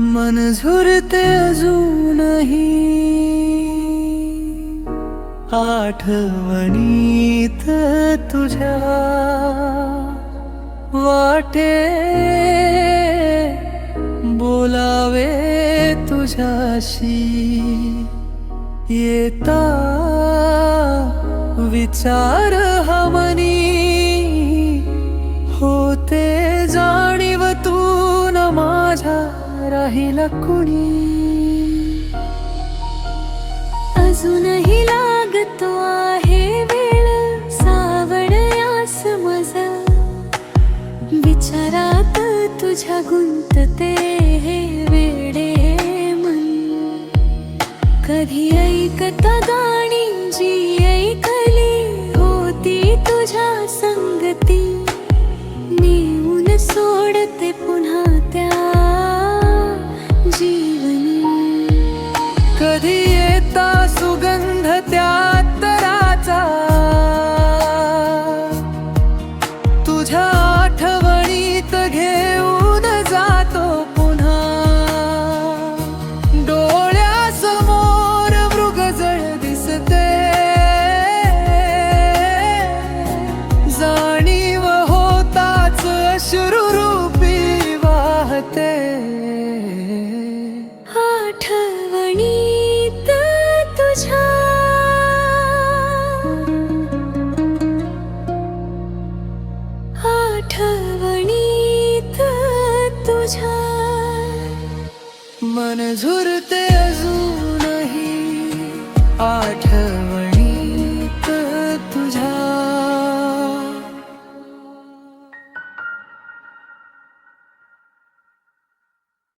मन झुरते अजूनही आठवणीत तुझ्या वाटे बोलावे तुझ्याशी येता विचार हा मनी होते जाणीव तू न माझ्या राहिला कुणी अजूनही लागतो आहे वेळ सावण यास मजा विचारात तुझ्या गुंतते हे वेडे मन कधी ऐकता गाणी जी ऐकली होती तुझ्या संगती नेऊन सोडते पुन्हा त्या जीवनी कधी येता सुगंध त्या अत्तराचा तुझ्या आठवणीत घेऊन जातो पुन्हा डोळ्यासमोर मृगजळ दिसते जाणीव होताच अश्रुरूपी वाहते आठवणीत तुझ्या आठवणीत तुझ्या मन झुरते अजूनही आठवणीत